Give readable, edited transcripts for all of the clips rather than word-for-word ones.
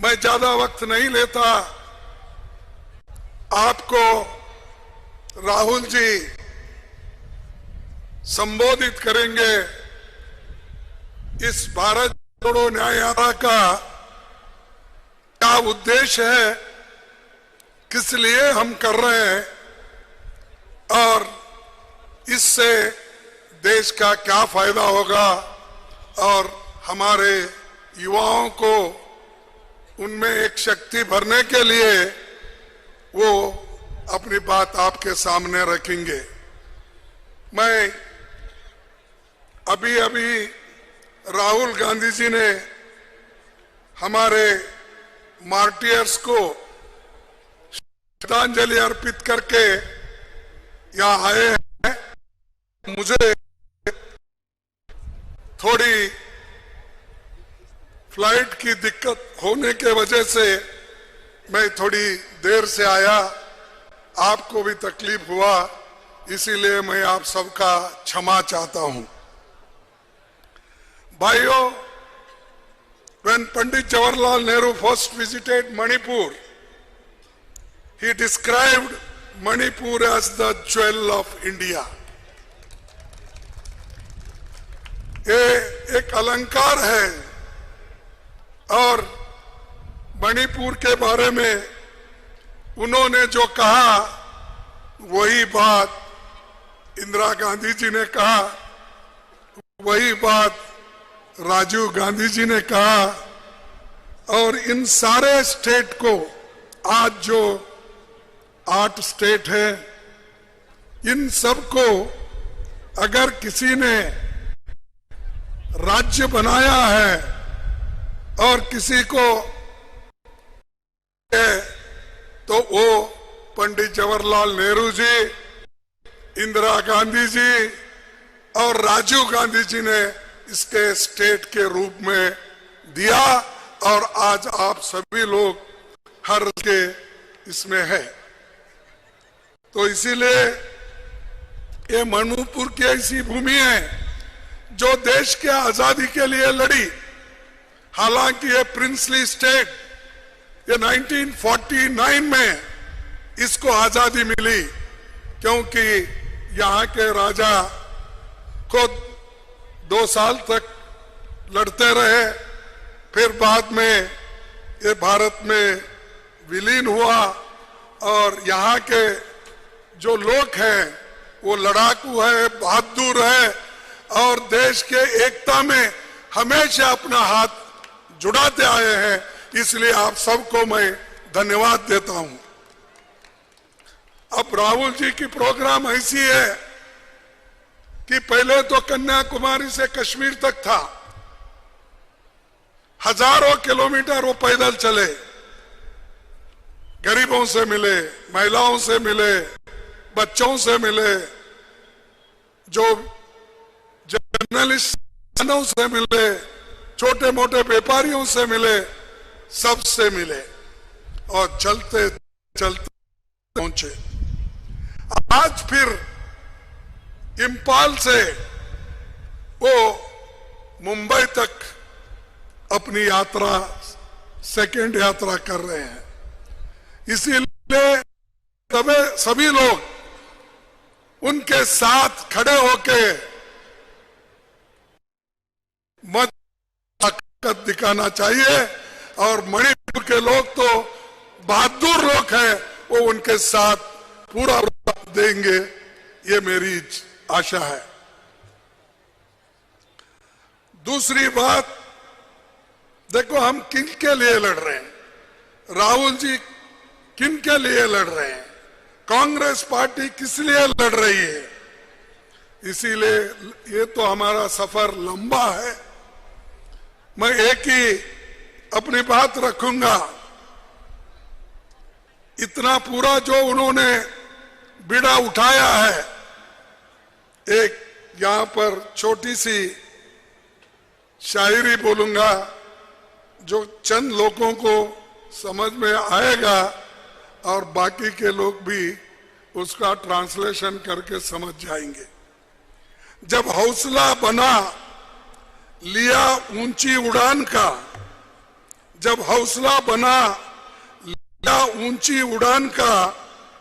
मैं ज्यादा वक्त नहीं लेता। आपको राहुल जी संबोधित करेंगे। इस भारत जोड़ो न्याय यात्रा का क्या उद्देश्य है, किस लिए हम कर रहे हैं और इससे देश का क्या फायदा होगा और हमारे युवाओं को उनमें एक शक्ति भरने के लिए वो अपनी बात आपके सामने रखेंगे। मैं अभी राहुल गांधी जी ने हमारे मार्टियर्स को श्रद्धांजलि अर्पित करके यहाँ आए हैं। मुझे थोड़ी फ्लाइट की दिक्कत होने के वजह से मैं थोड़ी देर से आया, आपको भी तकलीफ हुआ, इसीलिए मैं आप सबका क्षमा चाहता हूं। भाइयों, when Pandit Jawaharlal Nehru first visited Manipur, he described Manipur as the jewel of India. ये एक अलंकार है और मणिपुर के बारे में उन्होंने जो कहा वही बात इंदिरा गांधी जी ने कहा, वही बात राजीव गांधी जी ने कहा। और इन सारे स्टेट को, आज जो 8 स्टेट है, इन सबको अगर किसी ने राज्य बनाया है और किसी को तो वो पंडित जवाहरलाल नेहरू जी, इंदिरा गांधी जी और राजीव गांधी जी ने इसके स्टेट के रूप में दिया और आज आप सभी लोग हर के इसमें है। तो इसीलिए ये मणिपुर की ऐसी भूमि है जो देश के आजादी के लिए लड़ी। हालांकि ये प्रिंसली स्टेट, ये 1949 में इसको आजादी मिली क्योंकि यहाँ के राजा खुद 2 साल तक लड़ते रहे, फिर बाद में ये भारत में विलीन हुआ और यहाँ के जो लोग हैं वो लड़ाकू है, बहादुर है और देश के एकता में हमेशा अपना हाथ जुड़ाते आए हैं। इसलिए आप सबको मैं धन्यवाद देता हूं। अब राहुल जी की प्रोग्राम ऐसी है कि पहले तो कन्याकुमारी से कश्मीर तक था, हजारों किलोमीटर वो पैदल चले, गरीबों से मिले, महिलाओं से मिले, बच्चों से मिले, जो जर्नलिस्टों से मिले, छोटे मोटे व्यापारियों से मिले, सबसे मिले और चलते चलते पहुंचे। आज फिर इंफाल से वो मुंबई तक अपनी यात्रा, सेकेंड यात्रा कर रहे हैं। इसीलिए सभी लोग उनके साथ खड़े होके मत ताकत दिखाना चाहिए और मणिपुर के लोग तो बहादुर लोग हैं, वो उनके साथ पूरा देंगे, ये मेरी आशा है। दूसरी बात, देखो हम किन के लिए लड़ रहे हैं, राहुल जी किन के लिए लड़ रहे हैं, कांग्रेस पार्टी किस लिए लड़ रही है। इसीलिए ये तो हमारा सफर लंबा है। मैं एक ही अपनी बात रखूंगा, इतना पूरा जो उन्होंने बीड़ा उठाया है, एक यहां पर छोटी सी शायरी बोलूंगा जो चंद लोगों को समझ में आएगा और बाकी के लोग भी उसका ट्रांसलेशन करके समझ जाएंगे। जब हौसला बना लिया ऊंची उड़ान का, जब हौसला बना लिया ऊंची उड़ान का,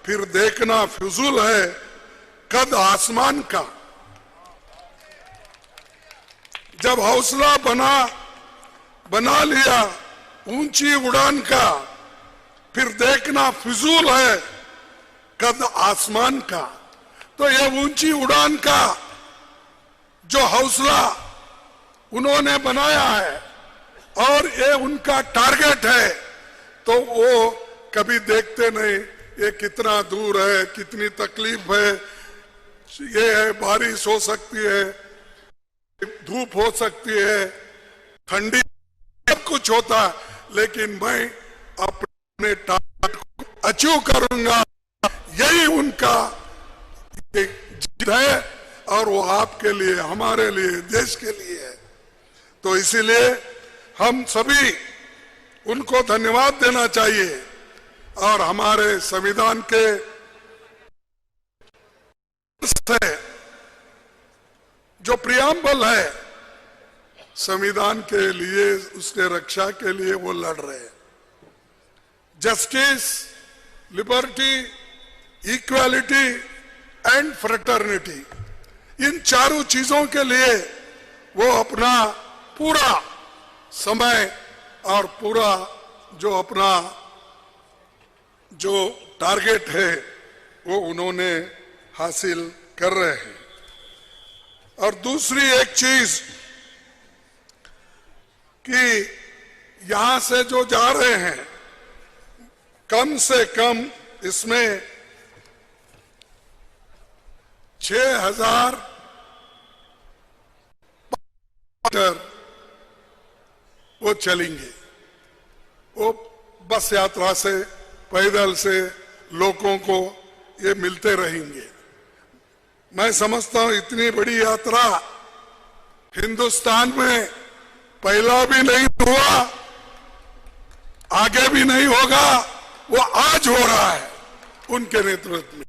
फिर देखना फिजूल है कद आसमान का। जब हौसला बना लिया ऊंची उड़ान का, फिर देखना फिजूल है कद आसमान का। तो ये ऊंची उड़ान का जो हौसला उन्होंने बनाया है और ये उनका टारगेट है, तो वो कभी देखते नहीं ये कितना दूर है, कितनी तकलीफ है, ये है बारिश हो सकती है, धूप हो सकती है, ठंडी, सब कुछ होता है, लेकिन मैं अपने टारगेट को अचीव करूंगा, यही उनका जीत है और वो आपके लिए, हमारे लिए, देश के लिए है। तो इसीलिए हम सभी उनको धन्यवाद देना चाहिए और हमारे संविधान के जो प्रियम्बल है संविधान के लिए, उसके रक्षा के लिए वो लड़ रहे हैं। Justice, liberty, equality and fraternity, इन चारों चीजों के लिए वो अपना पूरा समय और पूरा जो अपना जो टारगेट है वो उन्होंने हासिल कर रहे हैं। और दूसरी एक चीज कि यहां से जो जा रहे हैं, कम से कम इसमें 6,000 वो चलेंगे, वो बस यात्रा से, पैदल से लोगों को ये मिलते रहेंगे। मैं समझता हूं इतनी बड़ी यात्रा हिंदुस्तान में पहला भी नहीं हुआ, आगे भी नहीं होगा, वो आज हो रहा है उनके नेतृत्व में।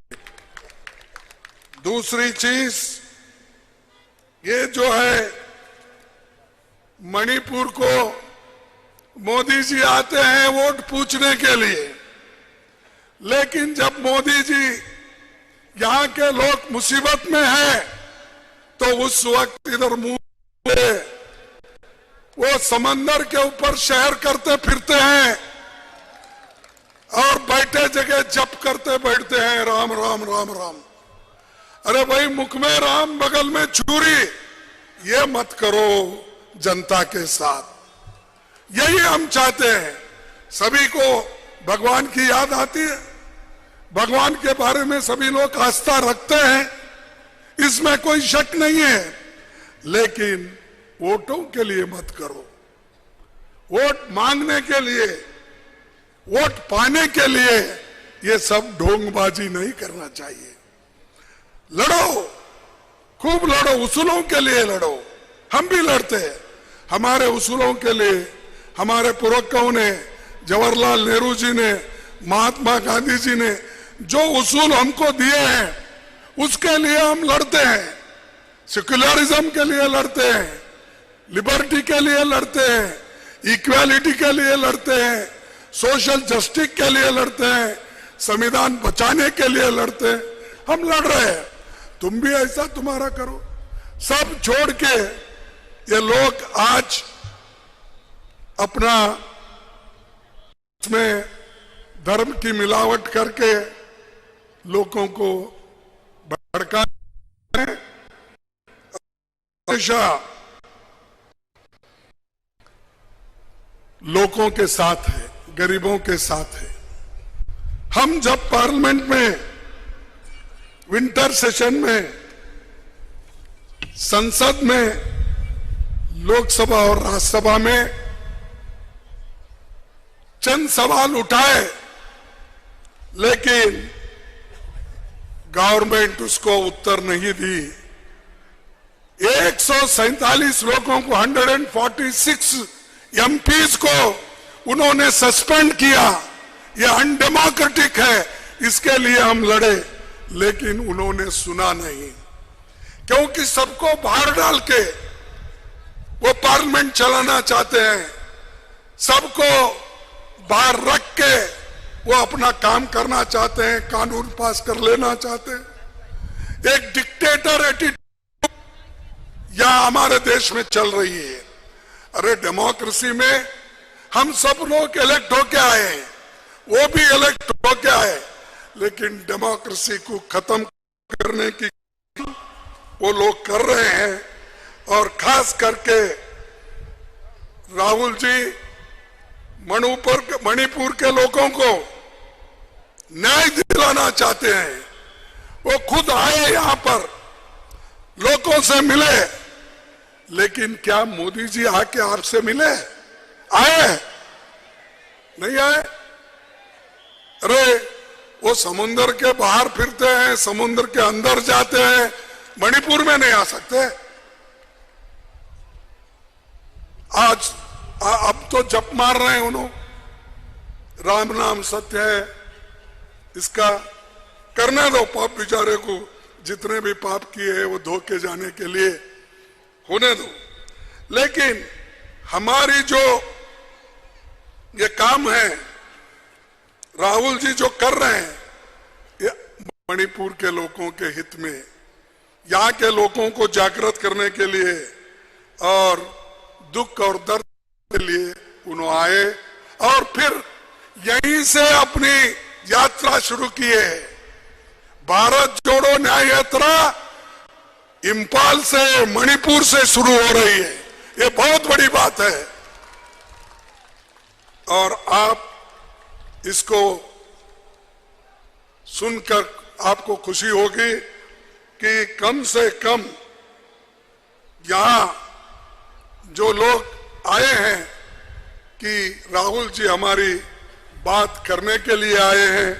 दूसरी चीज ये जो है, मणिपुर को मोदी जी आते हैं वोट पूछने के लिए, लेकिन जब मोदी जी यहां के लोग मुसीबत में हैं तो उस वक्त इधर मुंह वो समंदर के ऊपर शहर करते फिरते हैं और बैठे जगह जप करते बैठते हैं, राम राम राम राम। अरे भाई, मुख में राम बगल में छुरी, ये मत करो जनता के साथ। यही हम चाहते हैं। सभी को भगवान की याद आती है, भगवान के बारे में सभी लोग आस्था रखते हैं, इसमें कोई शक नहीं है, लेकिन वोटों के लिए मत करो। वोट मांगने के लिए, वोट पाने के लिए ये सब ढोंगबाजी नहीं करना चाहिए। लड़ो, खूब लड़ो, उसूलों के लिए लड़ो। हम भी लड़ते हैं हमारे उसूलों के लिए। हमारे पुरखों ने, जवाहरलाल नेहरू जी ने, महात्मा गांधी जी ने जो उसूल हमको दिए हैं, उसके लिए हम लड़ते हैं। सेक्युलरिज्म के लिए लड़ते हैं, लिबर्टी के लिए लड़ते हैं, इक्वालिटी के लिए लड़ते हैं, सोशल जस्टिस के लिए लड़ते हैं, संविधान बचाने के लिए लड़ते हैं। हम लड़ रहे हैं, तुम भी ऐसा तुम्हारा करो। सब छोड़ के ये लोग आज अपना इसमें धर्म की मिलावट करके लोगों को भड़का हमेशा लोगों के साथ है, गरीबों के साथ है। हम जब पार्लियामेंट में विंटर सेशन में, संसद में, लोकसभा और राज्यसभा में चंद सवाल उठाए, लेकिन गवर्नमेंट उसको उत्तर नहीं दी। 147 लोगों को, 146 एमपीज को उन्होंने सस्पेंड किया। ये अनडेमोक्रेटिक है, इसके लिए हम लड़े, लेकिन उन्होंने सुना नहीं, क्योंकि सबको बाहर डाल के वो पार्लियामेंट चलाना चाहते हैं। सबको बाहर रख के वो अपना काम करना चाहते हैं, कानून पास कर लेना चाहते हैं। एक डिक्टेटर एटीट्यूड यहां हमारे देश में चल रही है। अरे डेमोक्रेसी में हम सब लोग इलेक्ट होके आए हैं, वो भी इलेक्ट होके आए, लेकिन डेमोक्रेसी को खत्म करने की वो लोग कर रहे हैं। और खास करके राहुल जी मणिपुर के लोगों को न्याय दिलाना चाहते हैं। वो खुद आए यहां पर, लोगों से मिले, लेकिन क्या मोदी जी आके आपसे मिले? आए? नहीं आए? अरे वो समुद्र के बाहर फिरते हैं, समुद्र के अंदर जाते हैं, मणिपुर में नहीं आ सकते। आज अब तो जप मार रहे हैं उन्होंने, राम नाम सत्य है, इसका करने दो। पाप बेचारे को जितने भी पाप किए हैं वो धो के जाने के लिए होने दो। लेकिन हमारी जो ये काम है, राहुल जी जो कर रहे हैं, ये मणिपुर के लोगों के हित में, यहाँ के लोगों को जागृत करने के लिए और दुख और दर्द के लिए उन्होंने आए और फिर यहीं से अपनी यात्रा शुरू की है। भारत जोड़ो न्याय यात्रा इंफाल से, मणिपुर से शुरू हो रही है। ये बहुत बड़ी बात है और आप इसको सुनकर आपको खुशी होगी कि कम से कम यहां जो लोग आए हैं कि राहुल जी हमारी बात करने के लिए आए हैं,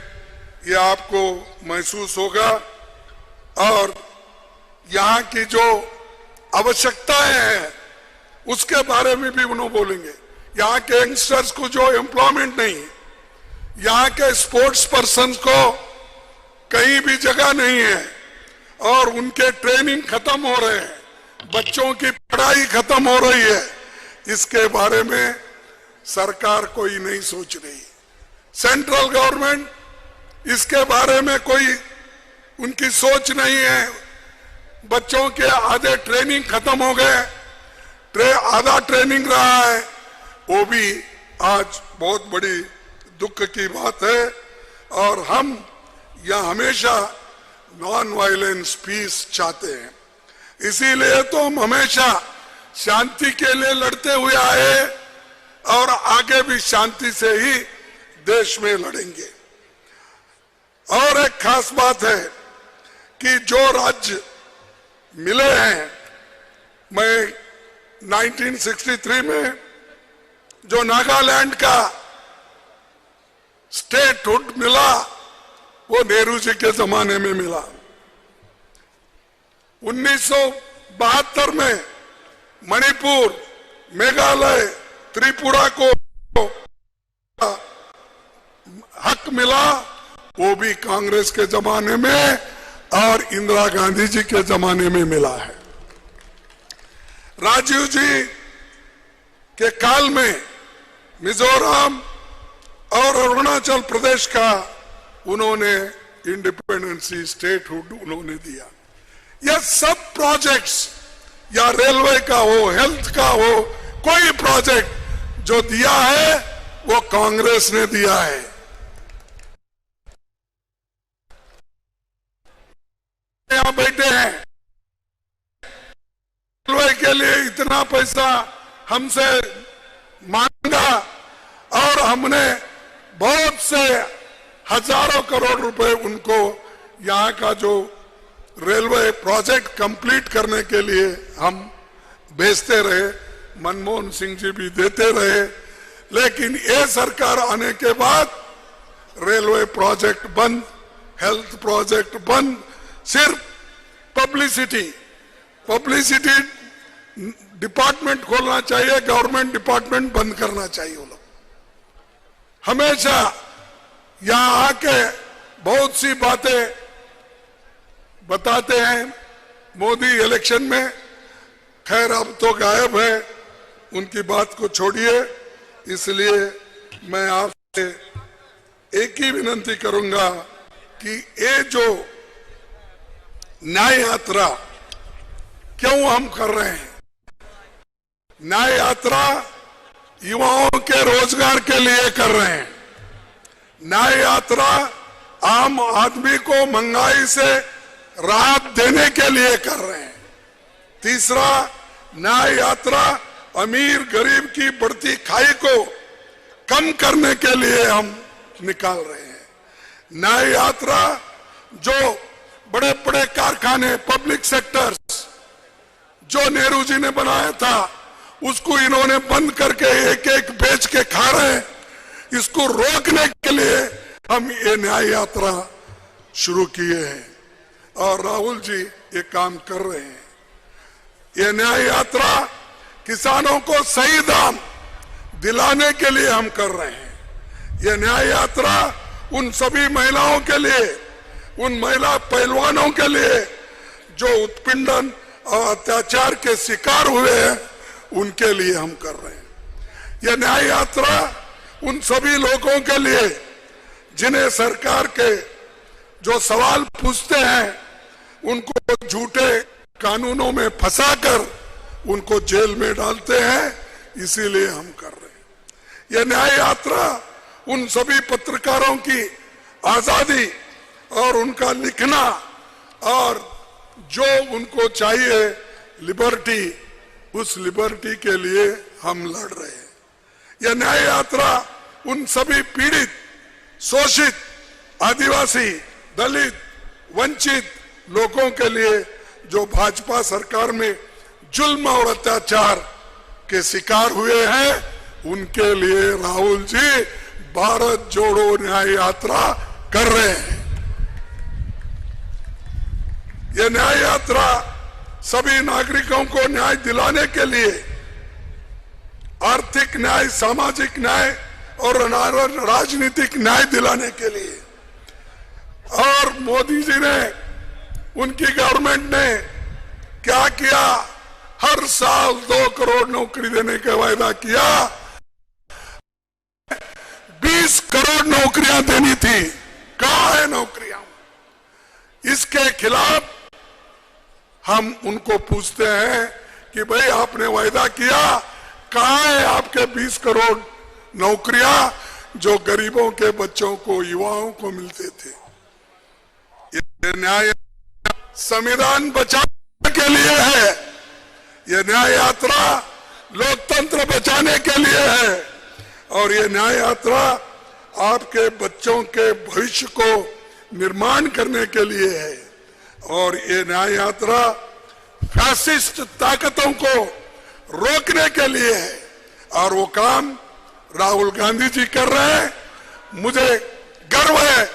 ये आपको महसूस होगा। और यहाँ की जो आवश्यकताएं हैं उसके बारे में भी उन्होंने बोलेंगे। यहाँ के यंगस्टर्स को जो एम्प्लॉयमेंट नहीं है, यहाँ के स्पोर्ट्स पर्सन को कहीं भी जगह नहीं है और उनके ट्रेनिंग खत्म हो रहे हैं, बच्चों की पढ़ाई खत्म हो रही है, इसके बारे में सरकार कोई नहीं सोच रही। सेंट्रल गवर्नमेंट इसके बारे में कोई उनकी सोच नहीं है। बच्चों के आधे ट्रेनिंग खत्म हो गए, आधा ट्रेनिंग रहा है, वो भी आज बहुत बड़ी दुख की बात है। और हम यह हमेशा नॉन वायलेंस पीस चाहते हैं, इसीलिए तो हम हमेशा शांति के लिए लड़ते हुए आए और आगे भी शांति से ही देश में लड़ेंगे। और एक खास बात है कि जो राज्य मिले हैं, मैं 1963 में जो नागालैंड का स्टेटहुड मिला वो नेहरू जी के जमाने में मिला। 1972 में मणिपुर, मेघालय, त्रिपुरा को हक मिला, वो भी कांग्रेस के जमाने में और इंदिरा गांधी जी के जमाने में मिला है। राजीव जी के काल में मिजोरम और अरुणाचल प्रदेश का उन्होंने इंडिपेंडेंसी, स्टेटहुड उन्होंने दिया। यह सब प्रोजेक्ट्स, या रेलवे का हो, हेल्थ का हो, कोई प्रोजेक्ट जो दिया है वो कांग्रेस ने दिया है। यहां बैठे हैं, रेलवे के लिए इतना पैसा हमसे मांगा और हमने बहुत से हजारों करोड़ रुपए उनको यहाँ का जो रेलवे प्रोजेक्ट कंप्लीट करने के लिए हम भेजते रहे, मनमोहन सिंह जी भी देते रहे। लेकिन ये सरकार आने के बाद रेलवे प्रोजेक्ट बंद, हेल्थ प्रोजेक्ट बंद, सिर्फ पब्लिसिटी डिपार्टमेंट खोलना चाहिए, गवर्नमेंट डिपार्टमेंट बंद करना चाहिए। वो लोग हमेशा यहां आके बहुत सी बातें बताते हैं। मोदी इलेक्शन में, खैर अब तो गायब है, उनकी बात को छोड़िए। इसलिए मैं आपसे एक ही विनती करूंगा कि ये जो न्याय यात्रा क्यों हम कर रहे हैं, न्याय यात्रा युवाओं के रोजगार के लिए कर रहे हैं। न्याय यात्रा आम आदमी को महंगाई से राहत देने के लिए कर रहे हैं। तीसरा, न्याय यात्रा अमीर गरीब की बढ़ती खाई को कम करने के लिए हम निकाल रहे हैं। न्याय यात्रा जो बड़े बड़े कारखाने, पब्लिक सेक्टर्स जो नेहरू जी ने बनाया था, उसको इन्होंने बंद करके एक एक बेच के खा रहे हैं। इसको रोकने के लिए हम ये न्याय यात्रा शुरू किए हैं और राहुल जी ये काम कर रहे हैं। ये न्याय यात्रा किसानों को सही दाम दिलाने के लिए हम कर रहे हैं। ये न्याय यात्रा उन सभी महिलाओं के लिए, उन महिला पहलवानों के लिए जो उत्पीड़न और अत्याचार के शिकार हुए हैं, उनके लिए हम कर रहे हैं। यह न्याय यात्रा उन सभी लोगों के लिए जिन्हें सरकार के जो सवाल पूछते हैं, उनको झूठे कानूनों में फंसाकर उनको जेल में डालते हैं, इसीलिए हम कर रहे हैं। यह न्याय यात्रा उन सभी पत्रकारों की आजादी और उनका लिखना और जो उनको चाहिए लिबर्टी, उस लिबर्टी के लिए हम लड़ रहे हैं। यह न्याय यात्रा उन सभी पीड़ित, शोषित, आदिवासी, दलित, वंचित लोगों के लिए जो भाजपा सरकार में जुल्म और अत्याचार के शिकार हुए हैं, उनके लिए राहुल जी भारत जोड़ो न्याय यात्रा कर रहे हैं। यह न्याय यात्रा सभी नागरिकों को न्याय दिलाने के लिए, आर्थिक न्याय, सामाजिक न्याय और राजनीतिक न्याय दिलाने के लिए। और मोदी जी ने, उनकी गवर्नमेंट ने क्या किया? हर साल 2 करोड़ नौकरी देने का वायदा किया। 20 करोड़ नौकरियां देनी थी, कहां है नौकरियां? इसके खिलाफ हम उनको पूछते हैं कि भाई आपने वायदा किया, कहां है आपके 20 करोड़ नौकरियां जो गरीबों के बच्चों को, युवाओं को मिलते थे? ये न्याय संविधान बचाने के लिए है, ये न्याय यात्रा लोकतंत्र बचाने के लिए है और ये न्याय यात्रा आपके बच्चों के भविष्य को निर्माण करने के लिए है। और ये न्याय यात्रा फैसिस्ट ताकतों को रोकने के लिए है और वो काम राहुल गांधी जी कर रहे हैं। मुझे गर्व है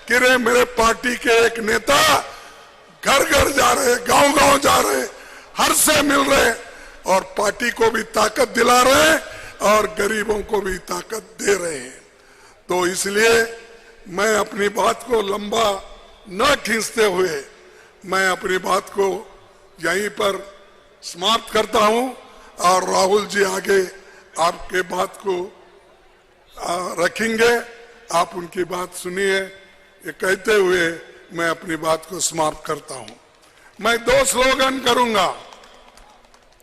कि मेरे पार्टी के एक नेता घर घर जा रहे, गांव गांव जा रहे, हर से मिल रहे और पार्टी को भी ताकत दिला रहे और गरीबों को भी ताकत दे रहे हैं। तो इसलिए मैं अपनी बात को लंबा न खींचते हुए मैं अपनी बात को यहीं पर समाप्त करता हूं और राहुल जी आगे आपके बात को रखेंगे। आप उनकी बात सुनिए। ये कहते हुए मैं अपनी बात को समाप्त करता हूं। मैं 2 स्लोगन करूंगा,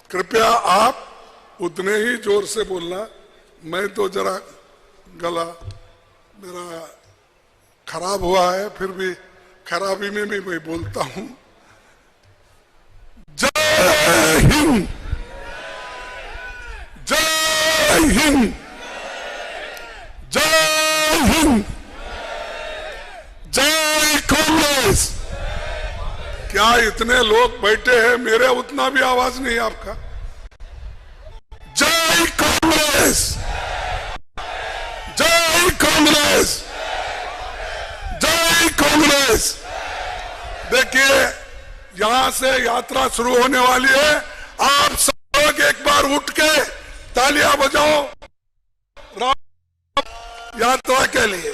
कृपया आप उतने ही जोर से बोलना। मैं तो जरा गला मेरा खराब हुआ है, फिर भी खराबी में भी मैं बोलता हूं। जय हिंद, जय हिंद, जय हिंद, जय कांग्रेस। क्या इतने लोग बैठे हैं, मेरे उतना भी आवाज नहीं आपका? जय कांग्रेस, जय कांग्रेस, जय कांग्रेस। देखिए, यहां से यात्रा शुरू होने वाली है। आप सब लोग एक बार उठ के तालियां बजाओ यात्रा के लिए।